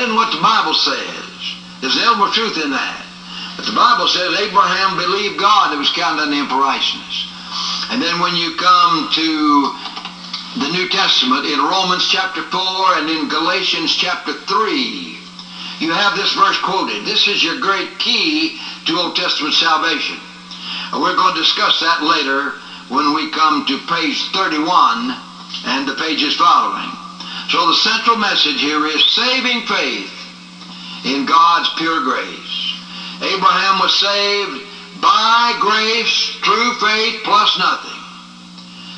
in what the Bible says. There's an element of truth in that. But the Bible says Abraham believed God, and it was counted unto him for righteousness. And then when you come to the New Testament, in Romans chapter 4 and in Galatians chapter 3, you have this verse quoted. This is your great key to Old Testament salvation. We're going to discuss that later when we come to page 31 and the pages following. So the central message here is saving faith in God's pure grace. Abraham was saved by grace through faith plus nothing.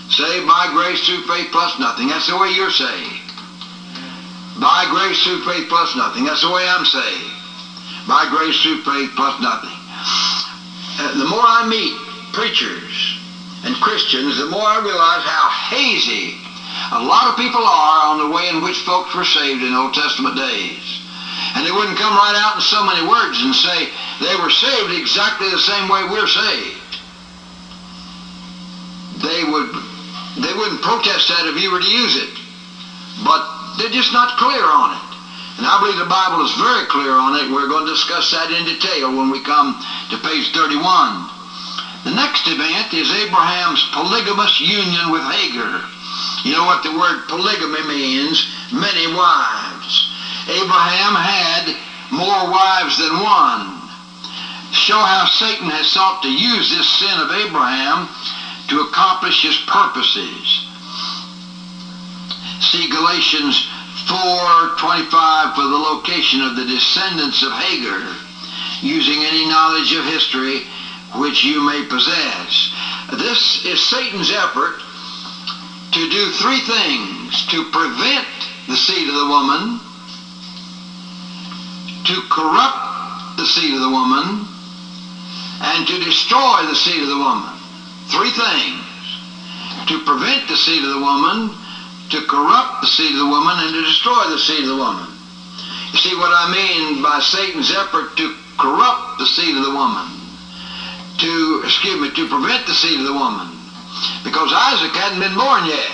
Saved by grace through faith plus nothing. That's the way you're saved. By grace through faith plus nothing. That's the way I'm saved. By grace through faith plus nothing. The more I meet preachers and Christians, the more I realize how hazy a lot of people are on the way in which folks were saved in Old Testament days. And they wouldn't come right out in so many words and say they were saved exactly the same way we're saved. They wouldn't protest that if you were to use it. But they're just not clear on it. And I believe the Bible is very clear on it. We're going to discuss that in detail when we come to page 31. The next event is Abraham's polygamous union with Hagar. You know what the word polygamy means? Many wives. Abraham had more wives than one. Show how Satan has sought to use this sin of Abraham to accomplish his purposes. See Galatians 4:25 for the location of the descendants of Hagar, using any knowledge of history which you may possess. This is Satan's effort to do three things: to prevent the seed of the woman, to corrupt the seed of the woman, and to destroy the seed of the woman. Three things: to prevent the seed of the woman, to corrupt the seed of the woman, and to destroy the seed of the woman. You see what I mean by Satan's effort to corrupt the seed of the woman, to prevent the seed of the woman, because Isaac hadn't been born yet.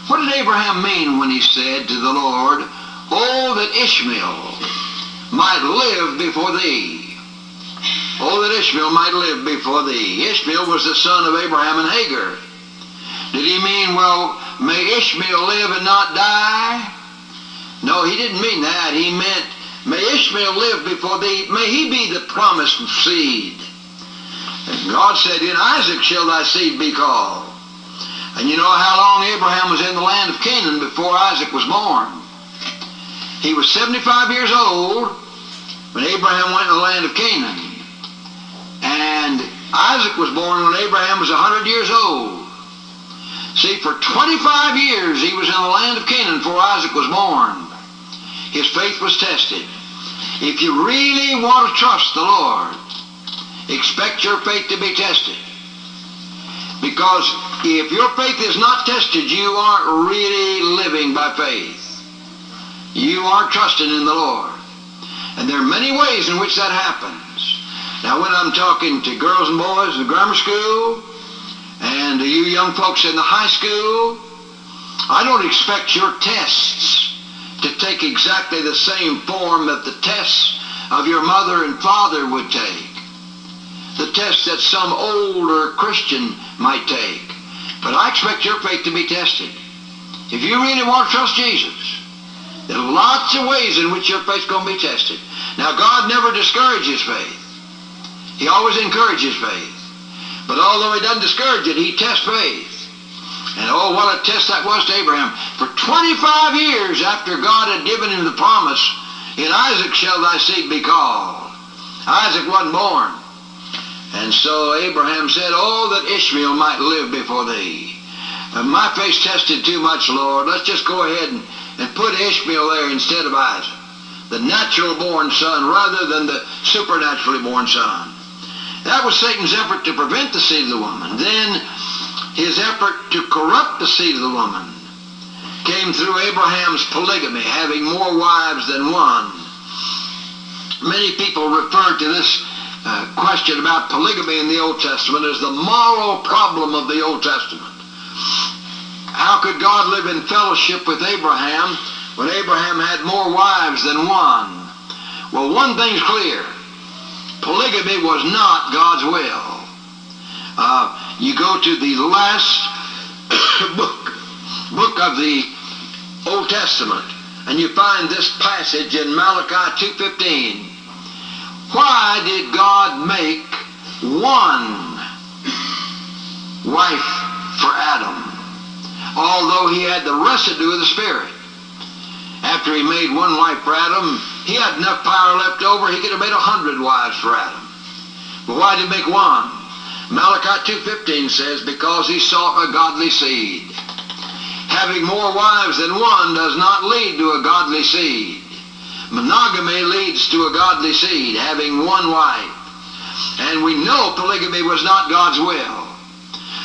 What did Abraham mean when he said to the Lord, "Oh, that Ishmael might live before thee"? Oh, that Ishmael might live before thee. Ishmael was the son of Abraham and Hagar. Did he mean, well, may Ishmael live and not die? No, he didn't mean that. He meant, may Ishmael live before thee. May he be the promised seed. And God said, in Isaac shall thy seed be called. And you know how long Abraham was in the land of Canaan before Isaac was born? He was 75 years old when Abraham went to the land of Canaan. And Isaac was born when Abraham was 100 years old. See, for 25 years he was in the land of Canaan before Isaac was born. His faith was tested. If you really want to trust the Lord, expect your faith to be tested. Because if your faith is not tested, you aren't really living by faith. You aren't trusting in the Lord. And there are many ways in which that happens. Now, when I'm talking to girls and boys in the grammar school, and to you young folks in the high school, I don't expect your tests to take exactly the same form that the tests of your mother and father would take. The tests that some older Christian might take. But I expect your faith to be tested. If you really want to trust Jesus, there are lots of ways in which your faith's going to be tested. Now, God never discourages faith. He always encourages faith. But although he doesn't discourage it, he tests faith. And oh, what a test that was to Abraham. For 25 years after God had given him the promise, in Isaac shall thy seed be called. Isaac wasn't born. And so Abraham said, oh, that Ishmael might live before thee. My faith's tested too much, Lord. Let's just go ahead and put Ishmael there instead of Isaac, the natural-born son rather than the supernaturally born son. That was Satan's effort to prevent the seed of the woman. Then his effort to corrupt the seed of the woman came through Abraham's polygamy, having more wives than one. Many people refer to this question about polygamy in the Old Testament as the moral problem of the Old Testament. How could God live in fellowship with Abraham when Abraham had more wives than one. Well, one thing's clear. Polygamy was not God's will. You go to the last book of the Old Testament, and you find this passage in Malachi 2:15. Why did God make one wife for Adam, although he had the residue of the Spirit? After he made one wife for Adam, he had enough power left over, he could have made 100 wives for Adam. But why did he make one? Malachi 2:15 says, because he sought a godly seed. Having more wives than one does not lead to a godly seed. Monogamy leads to a godly seed, having one wife. And we know polygamy was not God's will.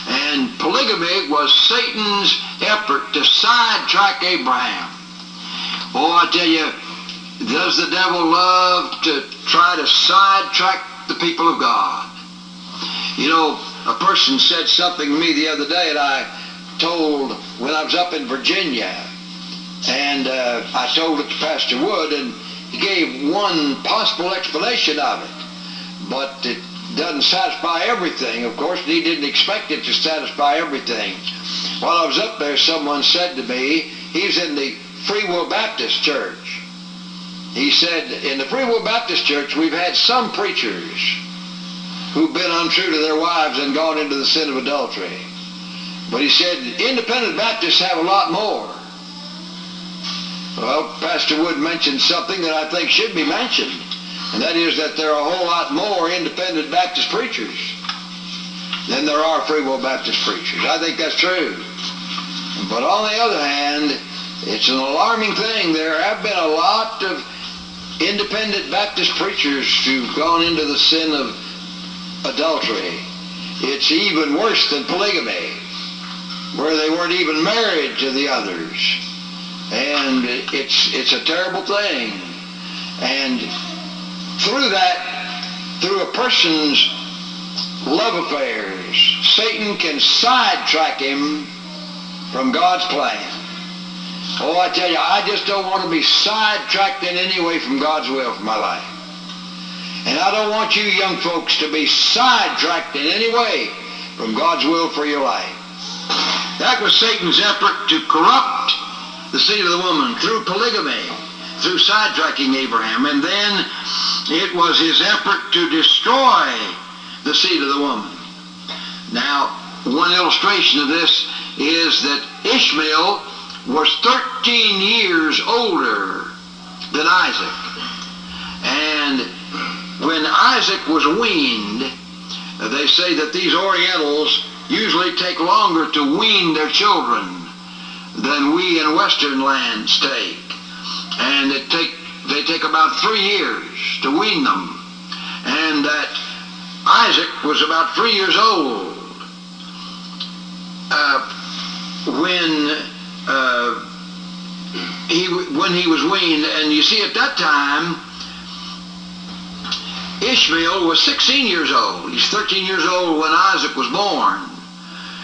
And polygamy was Satan's effort to sidetrack Abraham. Oh, I tell you, does the devil love to try to sidetrack the people of God? You know, a person said something to me the other day, and I told when I was up in Virginia, and I told it to Pastor Wood, and he gave one possible explanation of it, but it doesn't satisfy everything, of course, and he didn't expect it to satisfy everything. While I was up there, someone said to me, he's in the Free Will Baptist Church. He said, in the Free Will Baptist Church, we've had some preachers who've been untrue to their wives and gone into the sin of adultery. But he said, independent Baptists have a lot more. Well, Pastor Wood mentioned something that I think should be mentioned, and that is that there are a whole lot more independent Baptist preachers than there are Free Will Baptist preachers. I think that's true. But on the other hand, it's an alarming thing. There have been a lot of independent Baptist preachers who've gone into the sin of adultery. It's even worse than polygamy, where they weren't even married to the others. And it's a terrible thing. And through that, through a person's love affairs, Satan can sidetrack him from God's plan. Oh, I tell you, I just don't want to be sidetracked in any way from God's will for my life. And I don't want you young folks to be sidetracked in any way from God's will for your life. That was Satan's effort to corrupt the seed of the woman through polygamy, through sidetracking Abraham. And then it was his effort to destroy the seed of the woman. Now, one illustration of this is that Ishmael was 13 years older than Isaac. And when Isaac was weaned, they say that these Orientals usually take longer to wean their children than we in Western lands take. And they take about 3 years to wean them. And that Isaac was about 3 years old when he was weaned. And you see, at that time, Ishmael was 16 years old. He's 13 years old when Isaac was born.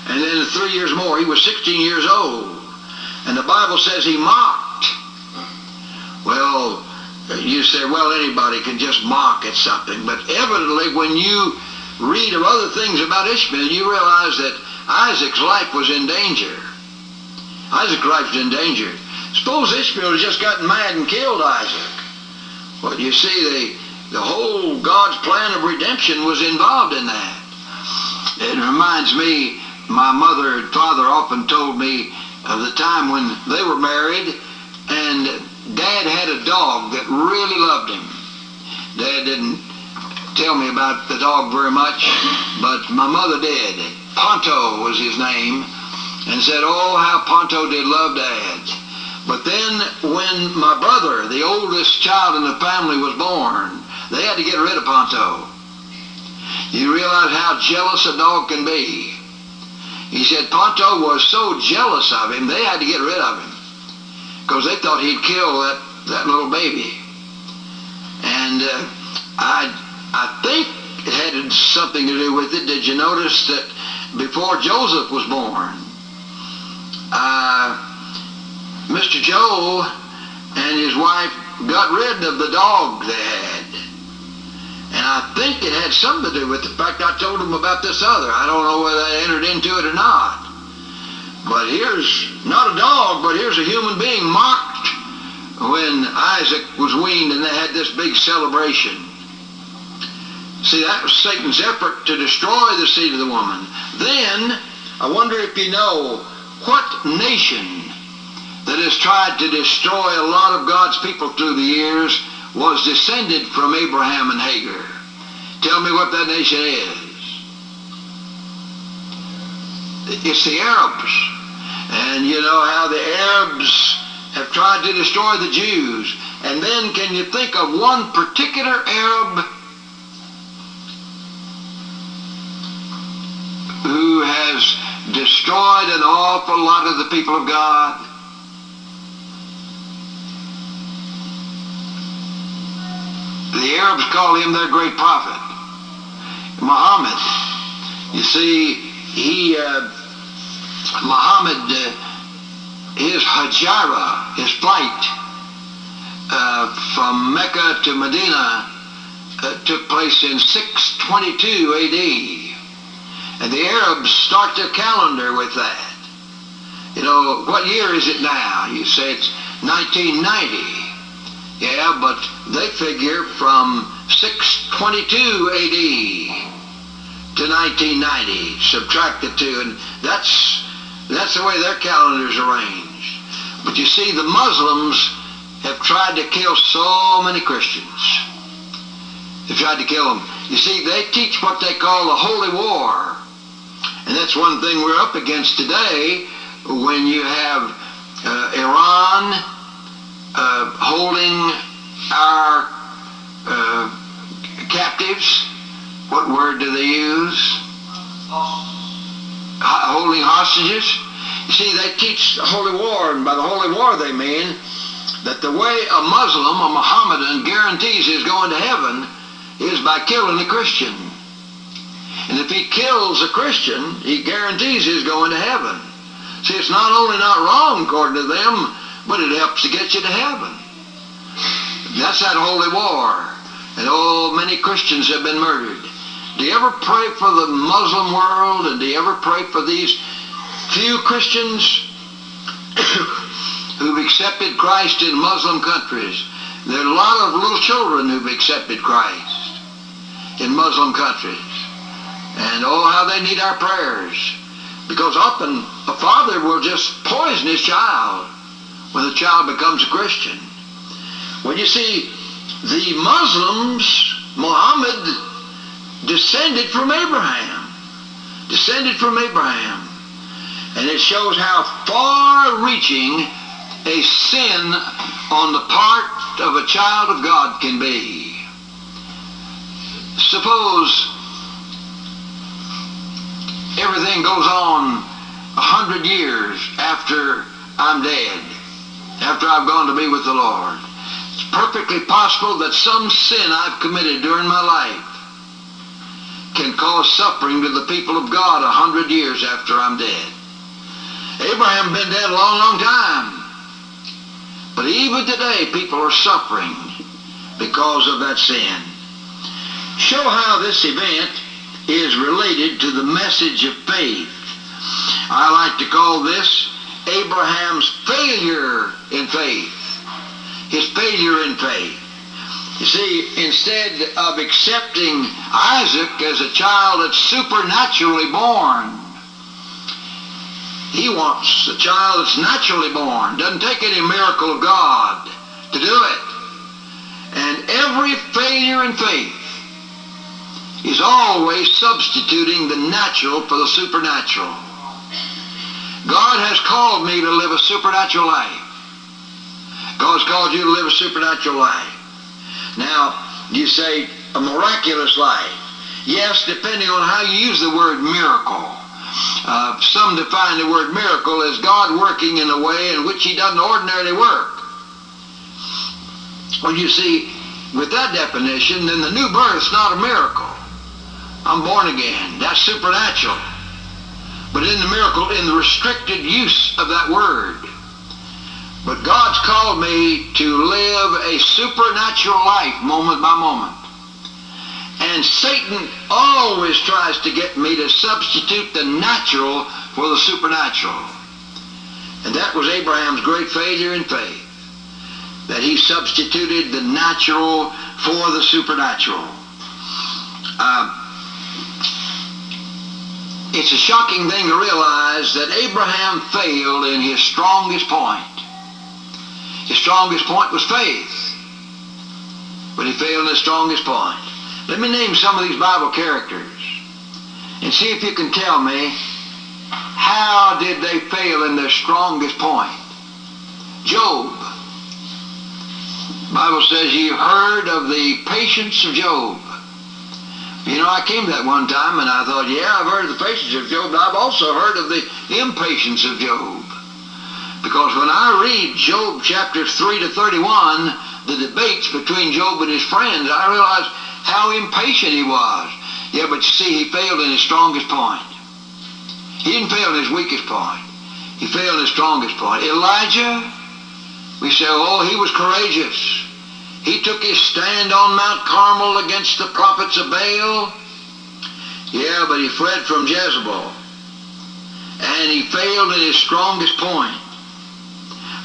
And then 3 years more, he was 16 years old. And the Bible says he mocked. Well, you say, well, anybody can just mock at something. But evidently, when you read of other things about Ishmael, you realize that Isaac's life was in danger. Isaac's life was in danger. Suppose Ishmael had just gotten mad and killed Isaac. Well, you see, the whole God's plan of redemption was involved in that. It reminds me, my mother and father often told me of the time when they were married, and Dad had a dog that really loved him. Dad didn't tell me about the dog very much, but my mother did. Ponto was his name, and said, oh, how Ponto did love Dad. But then when my brother, the oldest child in the family, was born, they had to get rid of Ponto. You realize how jealous a dog can be. He said Ponto was so jealous of him, they had to get rid of him because they thought he'd kill that little baby. And I think it had something to do with it. Did you notice that before Joseph was born, Mr. Joe and his wife got rid of the dog they had. And I think it had something to do with the fact I told him about this other. I don't know whether they entered into it or not. But here's not a dog, but here's a human being mocked when Isaac was weaned and they had this big celebration. See, that was Satan's effort to destroy the seed of the woman. Then, I wonder if you know what nation that has tried to destroy a lot of God's people through the years was descended from Abraham and Hagar. Tell me what that nation is. It's the Arabs. And you know how the Arabs have tried to destroy the Jews. And then can you think of one particular Arab who has destroyed an awful lot of the people of God? The Arabs call him their great prophet, Muhammad. You see, Muhammad, his hijrah, his flight from Mecca to Medina took place in 622 A.D. And the Arabs start their calendar with that. You know, what year is it now? You say it's 1990. Yeah, but they figure from 622 A.D. to 1990. Subtract the two, and that's the way their calendar's arranged. But you see, the Muslims have tried to kill so many Christians. They've tried to kill them. You see, they teach what they call the Holy War. And that's one thing we're up against today when you have Iran holding our captives. What word do they use? Holding hostages. You see, they teach the Holy War, and by the Holy War they mean that the way a Muslim, a Mohammedan, guarantees he's going to heaven is by killing a Christian. And if he kills a Christian, he guarantees he's going to heaven. See, it's not only not wrong according to them, but it helps to get you to heaven. That's that Holy War. And oh, many Christians have been murdered. Do you ever pray for the Muslim world? And do you ever pray for these few Christians who've accepted Christ in Muslim countries? There are a lot of little children who've accepted Christ in Muslim countries. And oh, how they need our prayers. Because often a father will just poison his child when the child becomes a Christian. Well, you see, the Muslims, Muhammad, descended from Abraham. Descended from Abraham. And it shows how far-reaching a sin on the part of a child of God can be. Suppose everything goes on 100 years after I'm dead, after I've gone to be with the Lord. It's perfectly possible that some sin I've committed during my life can cause suffering to the people of God 100 years after I'm dead. Abraham been dead a long, long time. But even today, people are suffering because of that sin. Show how this event is related to the message of faith. I like to call this Abraham's failure in faith. His failure in faith. You see, instead of accepting Isaac as a child that's supernaturally born, he wants a child that's naturally born. Doesn't take any miracle of God to do it. And every failure in faith is always substituting the natural for the supernatural. God has called me to live a supernatural life. God's called you to live a supernatural life. Now, you say a miraculous life. Yes, depending on how you use the word miracle. Some define the word miracle as God working in a way in which he doesn't ordinarily work. Well, you see, with that definition, then the new birth's not a miracle. I'm born again. That's supernatural. But in the miracle, in the restricted use of that word. But God's called me to live a supernatural life moment by moment. And Satan always tries to get me to substitute the natural for the supernatural. And that was Abraham's great failure in faith, that he substituted the natural for the supernatural. It's a shocking thing to realize that Abraham failed in his strongest point. His strongest point was faith, but he failed in his strongest point. Let me name some of these Bible characters and see if you can tell me, how did they fail in their strongest point? Job. The Bible says you heard of the patience of Job. You know, I came to that one time and I thought, yeah, I've heard of the patience of Job, but I've also heard of the impatience of Job. Because when I read Job chapter 3 to 31, the debates between Job and his friends, I realized how impatient he was. Yeah, but you see, he failed in his strongest point. He didn't fail in his weakest point. He failed in his strongest point. Elijah, we say, oh, he was courageous. He took his stand on Mount Carmel against the prophets of Baal. Yeah, but he fled from Jezebel. And he failed in his strongest point.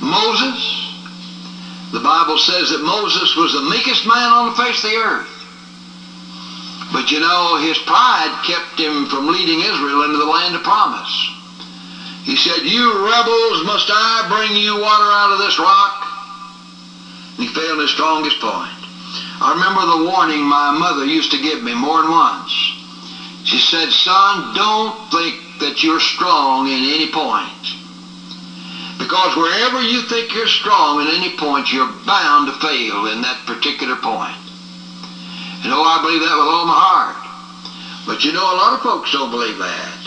Moses, the Bible says that Moses was the meekest man on the face of the earth. But you know, his pride kept him from leading Israel into the land of promise. He said, you rebels, must I bring you water out of this rock? And he failed his strongest point. I remember the warning my mother used to give me more than once. She said, son, don't think that you're strong in any point. Because wherever you think you're strong in any point, you're bound to fail in that particular point. And oh, I believe that with all my heart. But you know, a lot of folks don't believe that.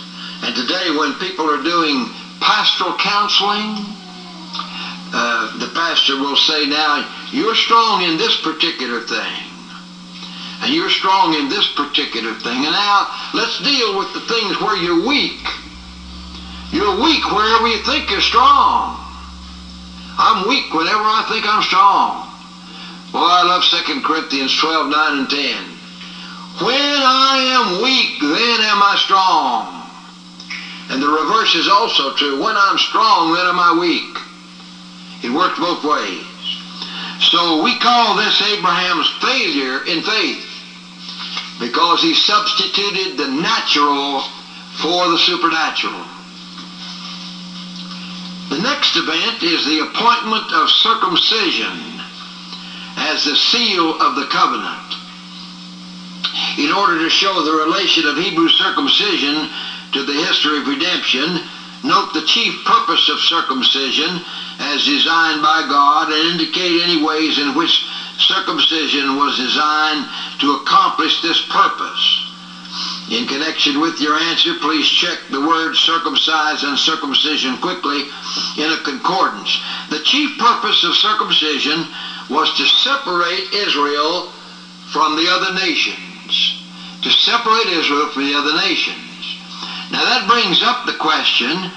And today when people are doing pastoral counseling, the pastor will say, now, you're strong in this particular thing. And you're strong in this particular thing. And now, let's deal with the things where you're weak. You're weak wherever you think you're strong. I'm weak whenever I think I'm strong. Boy, I love 2 Corinthians 12, 9, and 10. When I am weak, then am I strong. And the reverse is also true. When I'm strong, then am I weak. It works both ways. So we call this Abraham's failure in faith because he substituted the natural for the supernatural. The next event is the appointment of circumcision as the seal of the covenant. In order to show the relation of Hebrew circumcision to the history of redemption, note the chief purpose of circumcision as designed by God and indicate any ways in which circumcision was designed to accomplish this purpose. In connection with your answer, please check the words circumcise and circumcision quickly in a concordance. The chief purpose of circumcision was to separate Israel from the other nations. To separate Israel from the other nations. Now that brings up the question,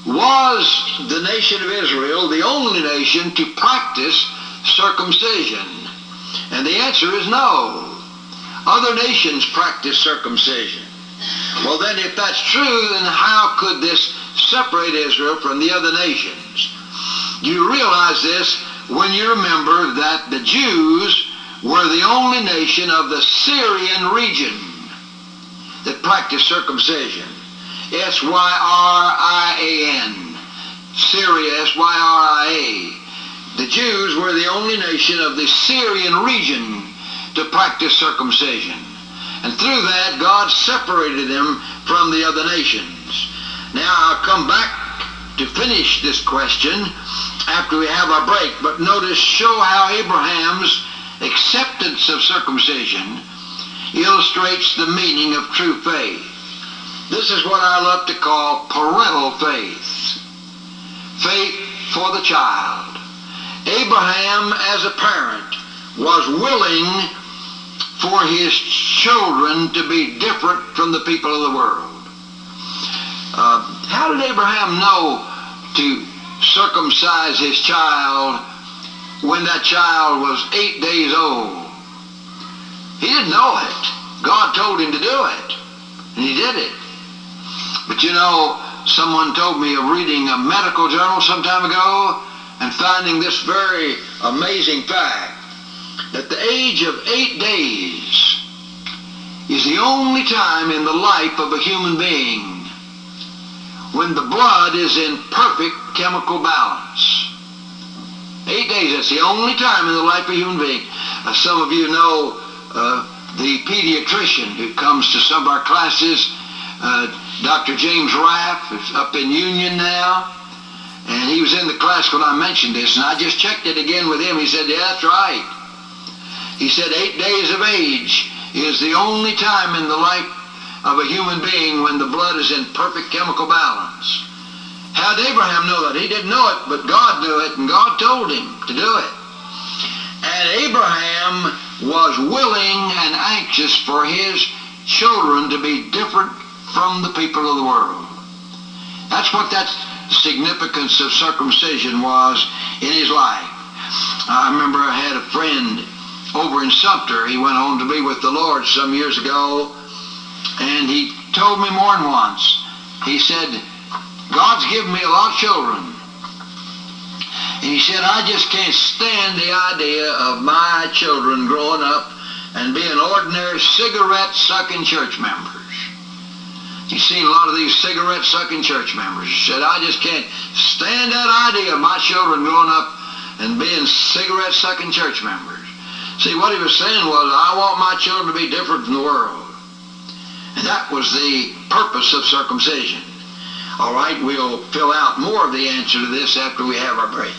was the nation of Israel the only nation to practice circumcision? And the answer is no. Other nations practice circumcision. Well then, if that's true, then how could this separate Israel from the other nations? You realize this when you remember that the Jews were the only nation of the Syrian region that practiced circumcision. S-Y-R-I-A-N. Syria, S-Y-R-I-A. The Jews were the only nation of the Syrian region to practice circumcision. And through that, God separated them from the other nations. Now, I'll come back to finish this question after we have our break, but notice, show how Abraham's acceptance of circumcision illustrates the meaning of true faith. This is what I love to call parental faith. Faith for the child. Abraham, as a parent, was willing for his children to be different from the people of the world. How did Abraham know to circumcise his child when that child was 8 days old. He didn't know it. God told him to do it, and he did it. But you know, someone told me of reading a medical journal some time ago and finding this very amazing fact, that the age of 8 days is the only time in the life of a human being when the blood is in perfect chemical balance. 8 days, that's the only time in the life of a human being. Some of you know the pediatrician who comes to some of our classes, Dr. James Raff, is up in Union now, and he was in the class when I mentioned this, and I just checked it again with him. He said, yeah, that's right. He said 8 days of age is the only time in the life of a human being when the blood is in perfect chemical balance. How did Abraham know that? He didn't know it, but God knew it, and God told him to do it. And Abraham was willing and anxious for his children to be different from the people of the world. That's what that significance of circumcision was in his life. I remember I had a friend over in Sumter. He went on to be with the Lord some years ago, and he told me more than once. He said, God's given me a lot of children. And he said, I just can't stand the idea of my children growing up and being ordinary cigarette-sucking church members. He's seen a lot of these cigarette-sucking church members. He said, I just can't stand that idea of my children growing up and being cigarette-sucking church members. See, what he was saying was, I want my children to be different from the world. And that was the purpose of circumcision. All right, we'll fill out more of the answer to this after we have our break.